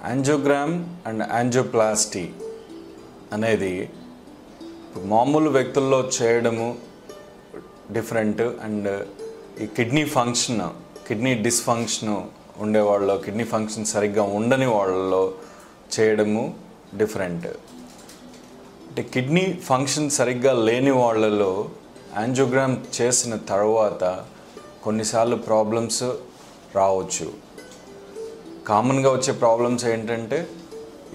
Angiogram and angioplasty అనేది మామూలు వ్యక్తుల్లో చేయడము డిఫరెంట్ అండ్ ఈ కిడ్నీ డిస్ఫంక్షన్ ఉండేవాళ్ళు, కిడ్నీ ఫంక్షన్ సరిగ్గా ఉండని వాళ్ళలో చేయడము డిఫరెంట్. అంటే కిడ్నీ ఫంక్షన్ సరిగ్గా లేని వాళ్ళలో యాంజియోగ్రామ్ చేసిన తర్వాత కొన్నిసార్లు ప్రాబ్లమ్స్ రావచ్చు. కామన్గా వచ్చే ప్రాబ్లమ్స్ ఏంటంటే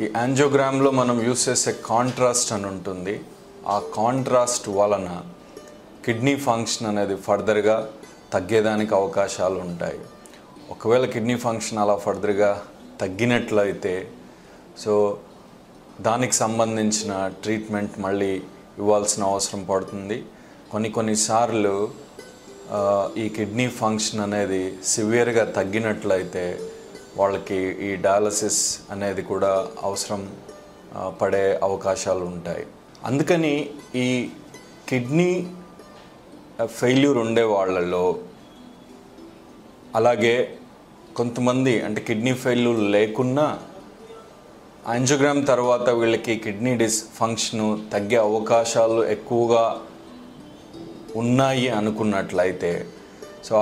ఈ యాంజియోగ్రామ్లో మనం యూస్ చేసే కాంట్రాస్ట్ అని ఉంటుంది. ఆ కాంట్రాస్ట్ వలన కిడ్నీ ఫంక్షన్ అనేది ఫర్దర్గా తగ్గేదానికి అవకాశాలు ఉంటాయి. ఒకవేళ కిడ్నీ ఫంక్షన్ అలా ఫర్దర్గా తగ్గినట్లయితే దానికి సంబంధించిన ట్రీట్మెంట్ మళ్ళీ ఇవ్వాల్సిన అవసరం పడుతుంది. కొన్నిసార్లు ఈ కిడ్నీ ఫంక్షన్ అనేది సివియర్గా తగ్గినట్లయితే వాళ్ళకి ఈ డయాలసిస్ అనేది కూడా అవసరం పడే అవకాశాలు ఉంటాయి. అందుకని ఈ కిడ్నీ ఫెయిల్యూర్ ఉండే వాళ్ళలో, అలాగే కొంతమంది అంటే కిడ్నీ ఫెయిల్యూర్ లేకున్నా యాంజియోగ్రామ్ తర్వాత వీళ్ళకి కిడ్నీ డిస్ఫంక్షన్ తగ్గే అవకాశాలు ఎక్కువగా ఉన్నాయి అనుకున్నట్లయితే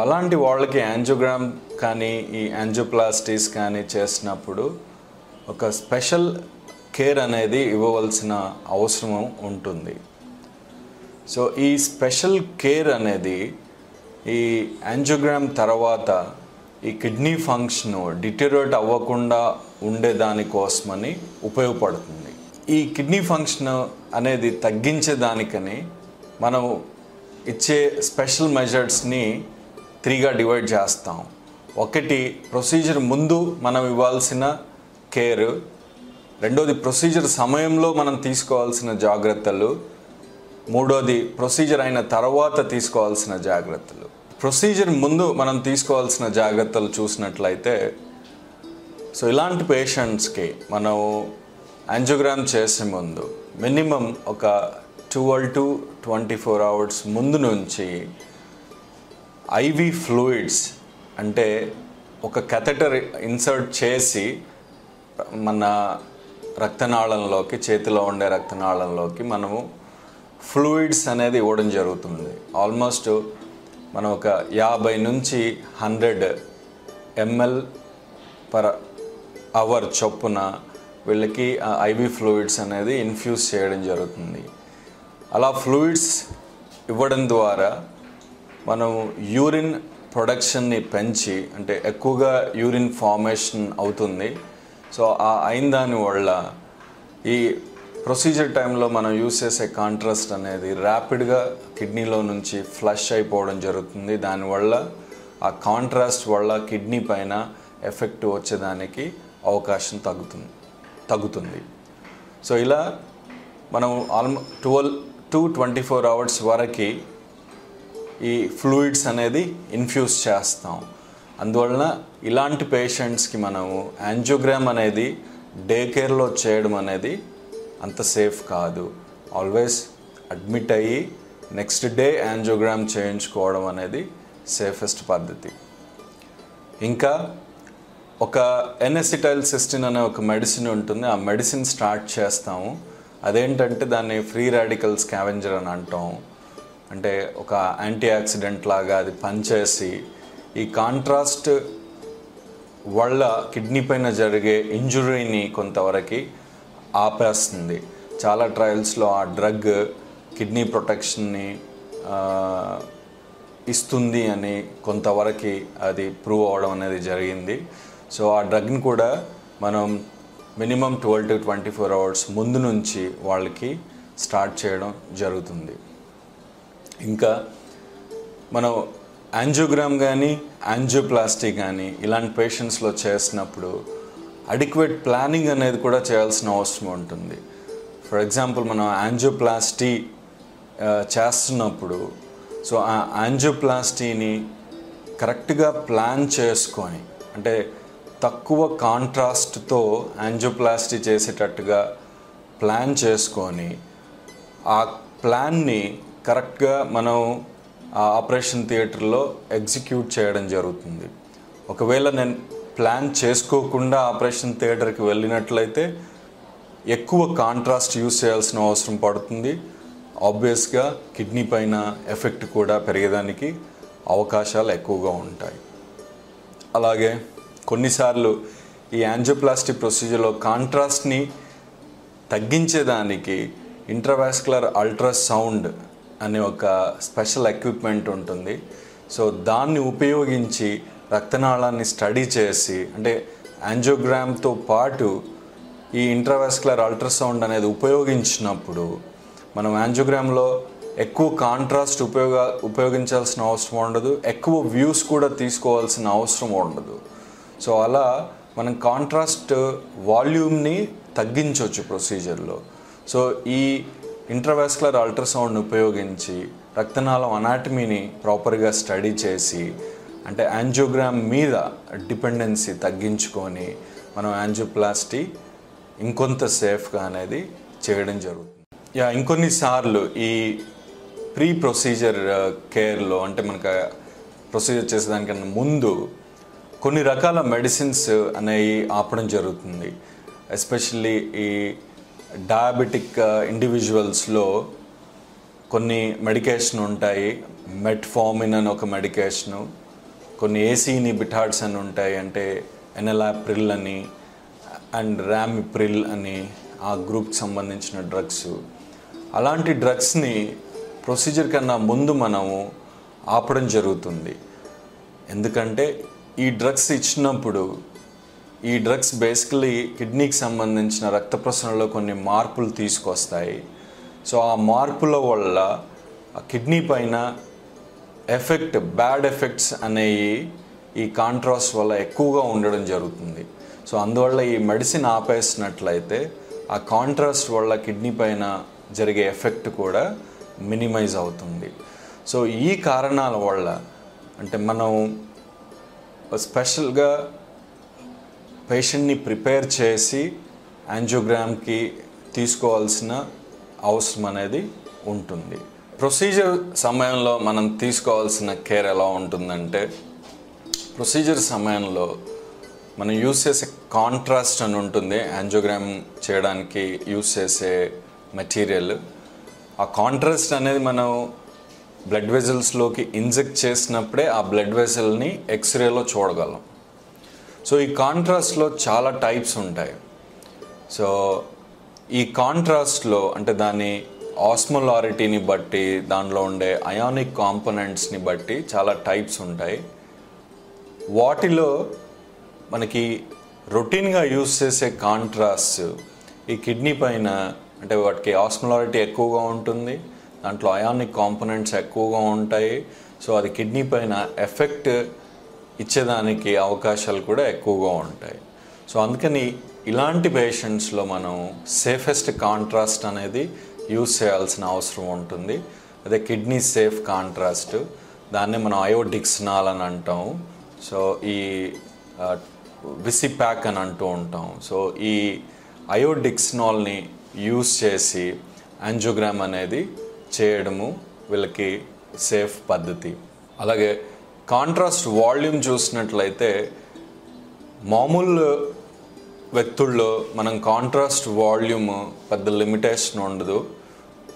అలాంటి వాళ్ళకి యాంజియోగ్రామ్ కానీ ఈ యాంజియోప్లాస్టీస్ కానీ చేసినప్పుడు ఒక స్పెషల్ కేర్ అనేది ఇవ్వవలసిన అవసరం ఉంటుంది. ఈ స్పెషల్ కేర్ అనేది ఈ యాంజియోగ్రామ్ తర్వాత ఈ కిడ్నీ ఫంక్షన్ డిటెరియోరేట్ అవ్వకుండా ఉండేదానికోసమని ఉపయోగపడుతుంది. ఈ కిడ్నీ ఫంక్షన్ అనేది తగ్గించేదానికని మనం ఇచ్చే స్పెషల్ మెజర్స్ని 3గా డివైడ్ చేస్తాం. ఒకటి ప్రొసీజర్ ముందు మనం ఇవ్వాల్సిన కేర్, రెండోది ప్రొసీజర్ సమయంలో మనం తీసుకోవాల్సిన జాగ్రత్తలు, మూడోది ప్రొసీజర్ అయిన తర్వాత తీసుకోవాల్సిన జాగ్రత్తలు. ప్రొసీజర్ ముందు మనం తీసుకోవాల్సిన జాగ్రత్తలు చూసినట్లయితే ఇలాంటి పేషెంట్స్కి మనం యాంజియోగ్రామ్ చేసే ముందు మినిమం ఒక 12 to 24 hours ముందు నుంచి ఐవి ఫ్లూయిడ్స్ అంటే ఒక కెథెటర్ ఇన్సర్ట్ చేసి మన రక్తనాళంలోకి, చేతిలో ఉండే రక్తనాళంలోకి మనము ఫ్లూయిడ్స్ అనేది ఇవ్వడం జరుగుతుంది. ఆల్మోస్ట్ మనం ఒక 50 నుంచి 100 ml per hour చొప్పున వీళ్ళకి ఐవి ఫ్లూయిడ్స్ అనేది ఇన్ఫ్యూజ్ చేయడం జరుగుతుంది. అలా ఫ్లూయిడ్స్ ఇవ్వడం ద్వారా మనం యూరిన్ ప్రొడక్షన్ని పెంచి, అంటే ఎక్కువగా యూరిన్ ఫార్మేషన్ అవుతుంది. అయిన దాని వల్ల ఈ ప్రొసీజర్ టైంలో మనం యూస్ చేసే కాంట్రాస్ట్ అనేది ర్యాపిడ్గా కిడ్నీలో నుంచి ఫ్లష్ అయిపోవడం జరుగుతుంది. దానివల్ల ఆ కాంట్రాస్ట్ వల్ల కిడ్నీ పైన ఎఫెక్ట్ వచ్చేదానికి అవకాశం తగ్గుతుంది. ఇలా మనం 12 to 24 hours వరకు ఈ ఫ్లూయిడ్స్ అనేది ఇన్ఫ్యూజ్ చేస్తాం. అందువలన ఇలాంటి పేషెంట్స్కి మనము యాంజియోగ్రామ్ అనేది డే కేర్లో చేయడం అనేది అంత సేఫ్ కాదు. ఆల్వేస్ అడ్మిట్ అయ్యి నెక్స్ట్ డే యాంజియోగ్రామ్ చేయించుకోవడం అనేది సేఫెస్ట్ పద్ధతి. ఇంకా ఒక ఎన్ఎసిటైల్సిస్టిన్ అనే ఒక మెడిసిన్ ఉంటుంది. ఆ మెడిసిన్ స్టార్ట్ చేస్తాము. అదేంటంటే దాన్ని ఫ్రీ రాడికల్ స్కావెంజర్ అని అంటాం. అంటే ఒక యాంటీ ఆక్సిడెంట్ లాగా అది పనిచేసి ఈ కాంట్రాస్ట్ వల్ల కిడ్నీ పైన జరిగే ఇంజురీని కొంతవరకు ఆపేస్తుంది. చాలా ట్రయల్స్లో ఆ డ్రగ్ కిడ్నీ ప్రొటెక్షన్ని ఇస్తుంది అని కొంతవరకు అది ప్రూవ్ అవ్వడం అనేది జరిగింది. ఆ డ్రగ్ని కూడా మనం మినిమం 12 to 24 hours ముందు నుంచి వాళ్ళకి స్టార్ట్ చేయడం జరుగుతుంది. ఇంకా మనం యాంజియోగ్రామ్ కానీ యాంజియోప్లాస్టీ కానీ ఇలాంటి పేషెంట్స్లో చేసినప్పుడు అడిక్వేట్ ప్లానింగ్ అనేది కూడా చేయాల్సిన అవసరం ఉంటుంది. ఫర్ ఎగ్జాంపుల్ మనం యాంజియోప్లాస్టీ చేస్తున్నప్పుడు ఆ యాంజియోప్లాస్టీని కరెక్ట్గా ప్లాన్ చేసుకొని, అంటే తక్కువ కాంట్రాస్ట్తో యాంజియోప్లాస్టీ చేసేటట్టుగా ప్లాన్ చేసుకొని ఆ ప్లాన్ని కరెక్ట్గా మనం ఆ ఆపరేషన్ థియేటర్లో ఎగ్జిక్యూట్ చేయడం జరుగుతుంది. ఒకవేళ ప్లాన్ చేసుకోకుండా ఆపరేషన్ థియేటర్కి వెళ్ళినట్లయితే ఎక్కువ కాంట్రాస్ట్ యూస్ చేయాల్సిన అవసరం పడుతుంది. ఆబ్వియస్గా కిడ్నీ పైన ఎఫెక్ట్ కూడా పెరిగేదానికి అవకాశాలు ఎక్కువగా ఉంటాయి. అలాగే కొన్నిసార్లు ఈ యాంజియోప్లాస్టీ ప్రొసీజర్లో కాంట్రాస్ట్ని తగ్గించేదానికి ఇంట్రావాస్కులర్ అల్ట్రాసౌండ్ అనే ఒక స్పెషల్ ఎక్విప్మెంట్ ఉంటుంది. సో దాన్ని ఉపయోగించి రక్తనాళాన్ని స్టడీ చేసి, అంటే యాంజియోగ్రామ్తో పాటు ఈ ఇంట్రావాస్కులర్ అల్ట్రాసౌండ్ అనేది ఉపయోగించినప్పుడు మనం యాంజియోగ్రామ్లో ఎక్కువ కాంట్రాస్ట్ ఉపయోగించాల్సిన అవసరం ఉండదు, ఎక్కువ వ్యూస్ కూడా తీసుకోవాల్సిన అవసరం ఉండదు. సో అలా మనం కాంట్రాస్ట్ వాల్యూమ్ని తగ్గించవచ్చు ప్రొసీజర్లో. సో ఈ ఇంట్రావాస్కులర్ అల్ట్రాసౌండ్ని ఉపయోగించి రక్తనాళం అనాటమీని ప్రాపర్గా స్టడీ చేసి, అంటే యాంజియోగ్రామ్ మీద డిపెండెన్సీ తగ్గించుకొని మనం యాంజియోప్లాస్టీ ఇంకొంత సేఫ్గా అనేది చేయడం జరుగుతుంది. ఇంకొన్నిసార్లు ఈ ప్రీ ప్రొసీజర్ కేర్లో, అంటే మనకు ప్రొసీజర్ చేసేదానికన్నా ముందు కొన్ని రకాల మెడిసిన్స్ అనేవి ఆపడం జరుగుతుంది. ఎస్పెషల్లీ ఈ డయాబెటిక్ ఇండివిజువల్స్లో కొన్ని మెడికేషన్ ఉంటాయి. మెట్ఫార్మిన్ అని ఒక మెడికేషను, కొన్ని ఏసీ ఇన్హిబిటార్స్ అని ఉంటాయి, అంటే ఎనలాప్రిల్ అని అండ్ ర్యామిప్రిల్ అని ఆ గ్రూప్కి సంబంధించిన డ్రగ్స్. అలాంటి డ్రగ్స్ని ప్రొసీజర్ కన్నా ముందు మనము ఆపడం జరుగుతుంది. ఎందుకంటే ఈ డ్రగ్స్ ఇచ్చినప్పుడు ఈ డ్రగ్స్ బేసికలీ కిడ్నీకి సంబంధించిన రక్త ప్రసరణలో కొన్ని మార్పులు తీసుకొస్తాయి. సో ఆ మార్పుల వల్ల కిడ్నీ పైన బ్యాడ్ ఎఫెక్ట్స్ అనేవి ఈ కాంట్రాస్ట్ వల్ల ఎక్కువగా ఉండడం జరుగుతుంది. సో అందువల్ల ఈ మెడిసిన్ ఆపేసినట్లయితే ఆ కాంట్రాస్ట్ వల్ల కిడ్నీ పైన జరిగే ఎఫెక్ట్ కూడా మినిమైజ్ అవుతుంది. సో ఈ కారణాల వల్ల అంటే మనం స్పెషల్గా పేషెంట్ని ప్రిపేర్ చేసి యాంజియోగ్రామ్కి తీసుకోవాల్సిన అవసరం అనేది ఉంటుంది. ప్రొసీజర్ సమయంలో మనం తీసుకోవాల్సిన కేర్ ఎలా ఉంటుందంటే, ప్రొసీజర్ సమయంలో మనం యూస్ చేసే కాంట్రాస్ట్ అని ఉంటుంది. యాంజియోగ్రామ్ చేయడానికి యూస్ చేసే మెటీరియల్. ఆ కాంట్రాస్ట్ అనేది మనం బ్లడ్ వెజల్స్లోకి ఇంజెక్ట్ చేసినప్పుడే ఆ బ్లడ్ వెజల్ని ఎక్స్రేలో చూడగలం. సో ఈ కాంట్రాస్ట్లో చాలా టైప్స్ ఉంటాయి. సో ఈ కాంట్రాస్ట్లో అంటే దాని ఆస్మోలారిటీని బట్టి, దానిలో ఉండే అయానిక్ కాంపోనెంట్స్ని బట్టి చాలా టైప్స్ ఉంటాయి. వాటిలో మనకి రొటీన్గా యూస్ చేసే కాంట్రాస్ట్ ఈ కిడ్నీ పైన, అంటే వాటికి ఆస్మోలారిటీ ఎక్కువగా ఉంటుంది, దాంట్లో అయానిక్ కాంపోనెంట్స్ ఎక్కువగా ఉంటాయి. సో అది కిడ్నీ పైన ఎఫెక్ట్ ఇచ్చేదానికి అవకాశాలు కూడా ఎక్కువగా ఉంటాయి. సో అందుకని ఇలాంటి పేషెంట్స్లో మనం సేఫెస్ట్ కాంట్రాస్ట్ అనేది యూస్ చేయాల్సిన అవసరం ఉంటుంది. అదే కిడ్నీ సేఫ్ కాంట్రాస్ట్, దాన్ని మనం అయోడిక్సినాల్ అని అంటాం. సో ఈ విసిప్యాక్ అని అంటూ ఉంటాం. సో ఈ అయోడిక్సినాల్ని యూస్ చేసి యాంజియోగ్రామ్ అనేది చేయడము వీళ్ళకి సేఫ్ పద్ధతి. అలాగే కాంట్రాస్ట్ వాల్యూమ్ చూసినట్లయితే మామూలు వ్యక్తుల్లో మనం కాంట్రాస్ట్ వాల్యూమ్ పెద్ద లిమిటేషన్ ఉండదు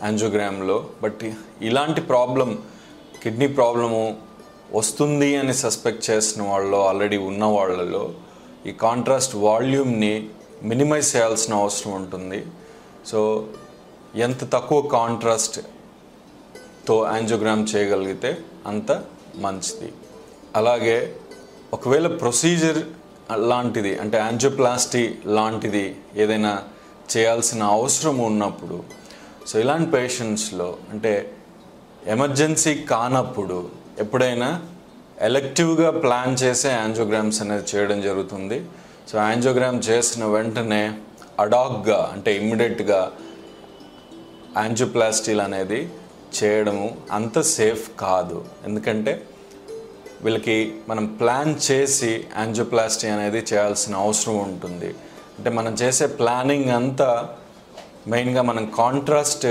యాంజియోగ్రామ్లో. బట్ ఇలాంటి ప్రాబ్లం, కిడ్నీ ప్రాబ్లము వస్తుంది అని సస్పెక్ట్ చేసిన వాళ్ళు, ఆల్రెడీ ఉన్న వాళ్ళలో ఈ కాంట్రాస్ట్ వాల్యూమ్ని మినిమైజ్ చేయాల్సిన అవసరం ఉంటుంది. సో ఎంత తక్కువ కాంట్రాస్ట్తో యాంజియోగ్రామ్ చేయగలిగితే అంత మంచిది. అలాగే ఒకవేళ ప్రొసీజర్ లాంటిది, అంటే యాంజియోప్లాస్టీ లాంటిది ఏదైనా చేయాల్సిన అవసరం ఉన్నప్పుడు, సో ఇలాంటి పేషెంట్స్లో అంటే ఎమర్జెన్సీ కానప్పుడు ఎప్పుడైనా ఎలెక్టివ్గా ప్లాన్ చేసే యాంజియోగ్రామ్స్ అనేది చేయడం జరుగుతుంది. సో యాంజియోగ్రామ్ చేసిన వెంటనే అడాక్గా, అంటే ఇమ్మీడియట్గా యాంజియోప్లాస్టీలు అనేది చేయడము అంత సేఫ్ కాదు. ఎందుకంటే వీళ్ళకి మనం ప్లాన్ చేసి యాంజియోప్లాస్టీ అనేది చేయాల్సిన అవసరం ఉంటుంది. అంటే మనం చేసే ప్లానింగ్ అంతా మెయిన్గా మనం కాంట్రాస్ట్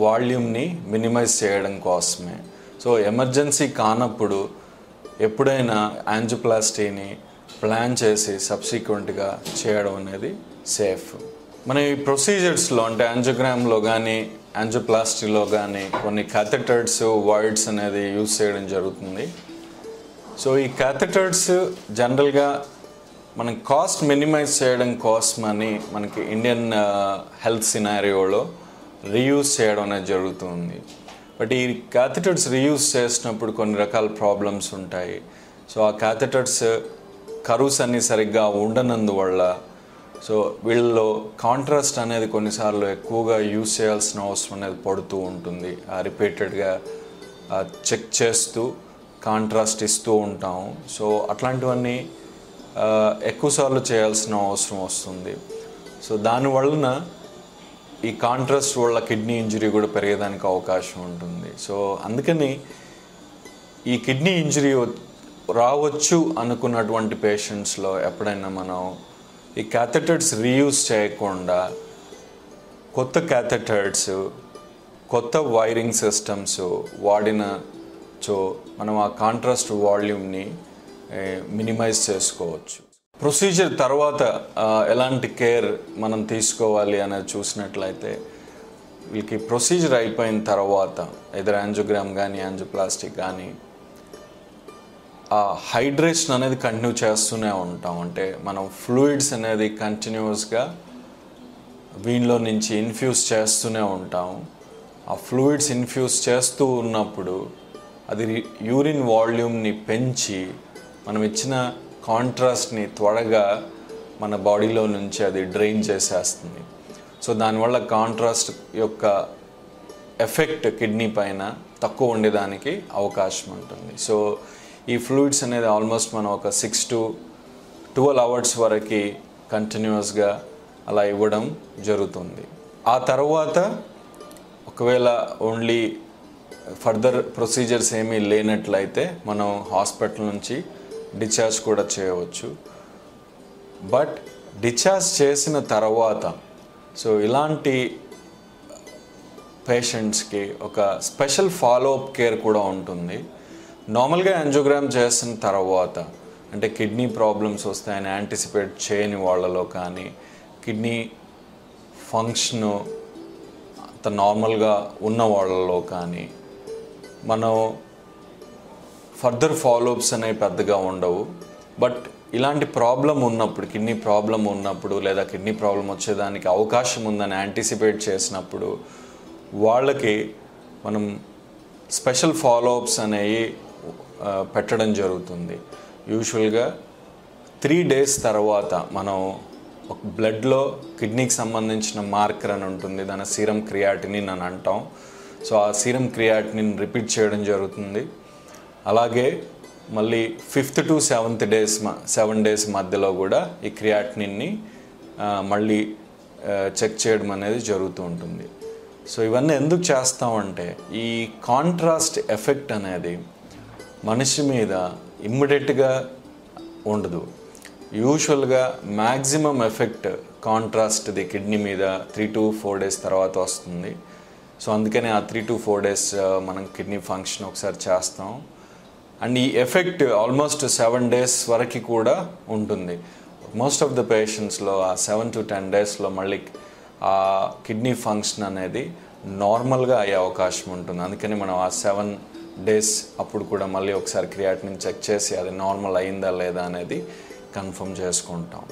వాల్యూమ్ని మినిమైజ్ చేయడం కోసమే. సో ఎమర్జెన్సీ కానప్పుడు ఎప్పుడైనా యాంజియోప్లాస్టీని ప్లాన్ చేసి సబ్సిక్వెంట్గా చేయడం అనేది సేఫ్. మన ఈ ప్రొసీజర్స్లో అంటే యాంజియోగ్రామ్లో కానీ యాంజియోప్లాస్టీలో కానీ కొన్ని క్యాథెటర్స్ వైడ్స్ అనేది యూజ్ చేయడం జరుగుతుంది. సో ఈ క్యాథెటర్స్ జనరల్గా మనం కాస్ట్ మినిమైజ్ చేయడం కోసమని మనకి ఇండియన్ హెల్త్ సినారియోలో రీయూజ్ చేయడం అనేది జరుగుతుంది. బట్ ఈ క్యాథెటర్స్ రీయూజ్ చేసినప్పుడు కొన్ని రకాల ప్రాబ్లమ్స్ ఉంటాయి. సో ఆ క్యాథెటర్స్ కర్వ్స్ అన్నీ సరిగ్గా ఉండనందువల్ల సో వీళ్ళలో కాంట్రాస్ట్ అనేది కొన్నిసార్లు ఎక్కువగా యూజ్ చేయాల్సిన అవసరం అనేది పడుతూ ఉంటుంది. రిపీటెడ్గా చెక్ చేస్తూ కాంట్రాస్ట్ ఇస్తూ ఉంటాం. సో అట్లాంటివన్నీ ఎక్కువసార్లు చేయాల్సిన అవసరం వస్తుంది. సో దానివలన ఈ కాంట్రాస్ట్ వల్ల కిడ్నీ ఇంజరీ కూడా పెరిగేదానికి అవకాశం ఉంటుంది. సో అందుకని ఈ కిడ్నీ ఇంజరీ రావచ్చు అనుకున్నటువంటి పేషెంట్స్లో ఎప్పుడైనా మనం ఈ క్యాథెటర్స్ రీయూజ్ చేయకుండా కొత్త క్యాథెటర్స్, కొత్త వైరింగ్ సిస్టమ్స్ వాడినచో మనం ఆ కాంట్రాస్ట్ వాల్యూమ్ని మినిమైజ్ చేసుకోవచ్చు. ప్రొసీజర్ తర్వాత ఎలాంటి కేర్ మనం తీసుకోవాలి అనేది చూసినట్లయితే వీళ్ళకి ప్రొసీజర్ అయిపోయిన తర్వాత ఎదర్ యాంజియోగ్రామ్ కానీ యాంజియోప్లాస్టిక్ కానీ ఆ హైడ్రేషన్ అనేది కంటిన్యూ చేస్తూనే ఉంటాం. అంటే మనం ఫ్లూయిడ్స్ అనేది కంటిన్యూస్గా వీనిలో నుంచి ఇన్ఫ్యూజ్ చేస్తూనే ఉంటాం. ఆ ఫ్లూయిడ్స్ ఇన్ఫ్యూజ్ చేస్తూ ఉన్నప్పుడు అది యూరిన్ వాల్యూమ్ని పెంచి మనం ఇచ్చిన కాంట్రాస్ట్ని త్వరగా మన బాడీలో నుంచి అది డ్రైన్ చేసేస్తుంది. సో దానివల్ల కాంట్రాస్ట్ యొక్క ఎఫెక్ట్ కిడ్నీ పైన తక్కువ ఉండేదానికి అవకాశం ఉంటుంది. సో ఈ ఫ్లూయిడ్స్ అనేది ఆల్మోస్ట్ మనం ఒక 6 to 12 hours వరకు కంటిన్యూస్గా అలా ఇవ్వడం జరుగుతుంది. ఆ తర్వాత ఒకవేళ ఓన్లీ ఫర్దర్ ప్రొసీజర్స్ ఏమీ లేనట్లయితే మనం హాస్పిటల్ నుంచి డిశ్చార్జ్ కూడా చేయవచ్చు. బట్ డిశ్చార్జ్ చేసిన తర్వాత సో ఇలాంటి పేషెంట్స్కి ఒక స్పెషల్ ఫాలోఅప్ కేర్ కూడా ఉంటుంది. నార్మల్గా యాంజియోగ్రామ్ చేసిన తర్వాత అంటే కిడ్నీ ప్రాబ్లమ్స్ వస్తాయని యాంటిసిపేట్ చేయని వాళ్ళలో కానీ కిడ్నీ ఫంక్షన్ అంత నార్మల్గా ఉన్న వాళ్ళలో కానీ మనం ఫర్దర్ ఫాలోఅప్స్ అనేవి పెద్దగా ఉండవు. బట్ ఇలాంటి ప్రాబ్లం ఉన్నప్పుడు, కిడ్నీ ప్రాబ్లం ఉన్నప్పుడు లేదా కిడ్నీ ప్రాబ్లం వచ్చేదానికి అవకాశం ఉందని యాంటిసిపేట్ చేసినప్పుడు వాళ్ళకి మనం స్పెషల్ ఫాలోఅప్స్ అనేవి పెట్టడం జరుగుతుంది. యూజువల్గా 3 days తర్వాత మనం ఒక బ్లడ్లో కిడ్నీకి సంబంధించిన మార్కర్ అని ఉంటుంది, దాని సీరం క్రియాటినిన్ అని అంటాం. సో ఆ సీరం క్రియాటినిన్ రిపీట్ చేయడం జరుగుతుంది. అలాగే మళ్ళీ 5th to 7th days 7 days మధ్యలో కూడా ఈ క్రియాటినిన్ని మళ్ళీ చెక్ చేయడం అనేది జరుగుతూ ఉంటుంది. సో ఇవన్నీ ఎందుకు చేస్తామంటే ఈ కాంట్రాస్ట్ ఎఫెక్ట్ అనేది మనిషి మీద ఇమ్మీడియట్గా ఉండదు. యూజువల్గా మ్యాక్సిమం ఎఫెక్ట్ కాంట్రాస్ట్ది కిడ్నీ మీద 3 to 4 days తర్వాత వస్తుంది. సో అందుకనే ఆ 3 to 4 days మనం కిడ్నీ ఫంక్షన్ ఒకసారి చేస్తాం. అండ్ ఈ ఎఫెక్ట్ ఆల్మోస్ట్ 7 days వరకు కూడా ఉంటుంది. మోస్ట్ ఆఫ్ ద పేషెంట్స్లో ఆ 7 to 10 daysలో మళ్ళీ ఆ కిడ్నీ ఫంక్షన్ అనేది నార్మల్గా అయ్యే అవకాశం ఉంటుంది. అందుకని మనం ఆ 7 days అప్పుడు కూడా మళ్ళీ ఒకసారి క్రియాటినిన్ చెక్ చేసి అది నార్మల్ అయిందా లేదా అనేది కన్ఫర్మ్ చేసుకుంటాం.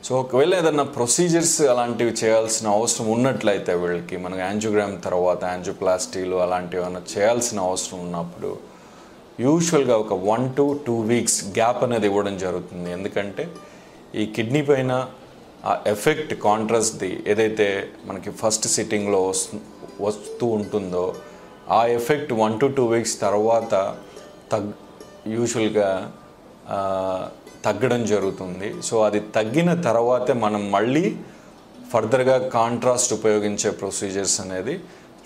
సో ఒకవేళ ఏదైనా ప్రొసీజర్స్ అలాంటివి చేయాల్సిన అవసరం ఉన్నట్లయితే వీళ్ళకి మనం యాంజియోగ్రామ్ తర్వాత యాంజియోప్లాస్టీలు అలాంటివి ఏమైనా చేయాల్సిన అవసరం ఉన్నప్పుడు యూజువల్గా ఒక 1 to 2 weeks గ్యాప్ అనేది ఇవ్వడం జరుగుతుంది. ఎందుకంటే ఈ కిడ్నీ పైన ఆ ఎఫెక్ట్ కాంట్రాస్ట్ది ఏదైతే మనకి ఫస్ట్ సిట్టింగ్లో వస్తూ ఉంటుందో ఆ ఎఫెక్ట్ 1 to 2 weeks తర్వాత యూజువల్గా తగ్గడం జరుగుతుంది. సో అది తగ్గిన తర్వాతే మనం మళ్ళీ ఫర్దర్గా కాంట్రాస్ట్ ఉపయోగించే ప్రొసీజర్స్ అనేది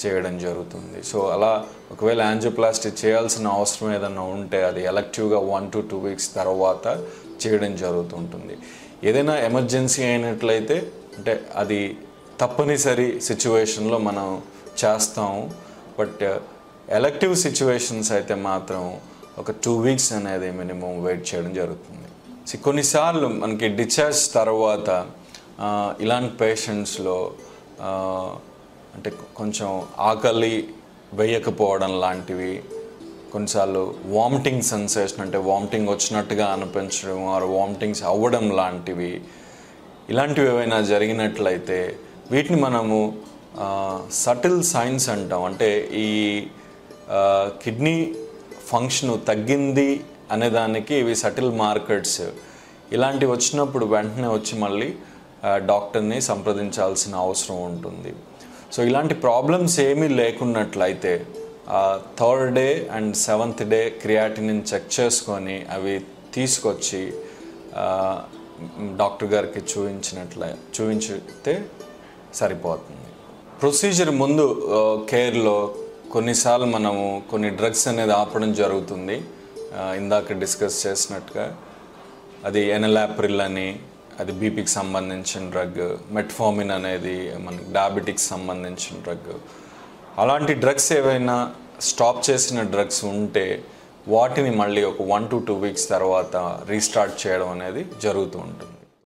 చేయడం జరుగుతుంది. సో అలా ఒకవేళ యాంజియోప్లాస్టీ చేయాల్సిన అవసరం ఏదైనా ఉంటే అది ఎలెక్టివ్గా 1 to 2 weeks తర్వాత చేయడం జరుగుతుంటుంది. ఏదైనా ఎమర్జెన్సీ అయినట్లయితే అంటే అది తప్పనిసరి సిచ్యువేషన్లో మనం చేస్తాము. బట్ ఎలెక్టివ్ సిచ్యువేషన్స్ అయితే మాత్రం ఒక 2 weeks అనేది మినిమం వెయిట్ చేయడం జరుగుతుంది. కొన్నిసార్లు మనకి డిశ్చార్జ్ తర్వాత ఇలాంటి పేషెంట్స్లో అంటే కొంచెం ఆకలి వేయకపోవడం లాంటివి, కొన్నిసార్లు వామిటింగ్ సెన్సేషన్ అంటే వామిటింగ్ వచ్చినట్టుగా అనిపించడం ఆర్ వామిటింగ్స్ అవ్వడం లాంటివి, ఇలాంటివి ఏవైనా జరిగినట్లయితే వీటిని మనము సటిల్ సైన్స్ అంటాం. అంటే ఈ కిడ్నీ ఫంక్షన్ తగ్గింది అనేదానికి ఇవి సటిల్ మార్కర్స్. ఇలాంటివి వచ్చినప్పుడు వెంటనే వచ్చి మళ్ళీ డాక్టర్ని సంప్రదించాల్సిన అవసరం ఉంటుంది. సో ఇలాంటి ప్రాబ్లమ్స్ ఏమీ లేకున్నట్లయితే 3rd day and 7th day creatinine check చేసుకొని అవి తీసుకొచ్చి డాక్టర్ గారికి చూపించితే సరిపోతుంది. ప్రొసీజర్ ముందు కేర్లో కొన్నిసార్లు మనము కొన్ని డ్రగ్స్ అనేది ఆపడం జరుగుతుంది. ఇందాక డిస్కస్ చేసినట్టుగా అది ఎనలాప్రిల్ అని, అది బీపీకి సంబంధించిన డ్రగ్. మెట్ఫార్మిన్ అనేది మనకి డయాబెటిక్స్ సంబంధించిన డ్రగ్. అలాంటి డ్రగ్స్ ఏవైనా స్టాప్ చేసిన డ్రగ్స్ ఉంటే వాటిని మళ్ళీ ఒక 1 to 2 weeks తర్వాత రీస్టార్ట్ చేయడం అనేది జరుగుతూ ఉంటుంది.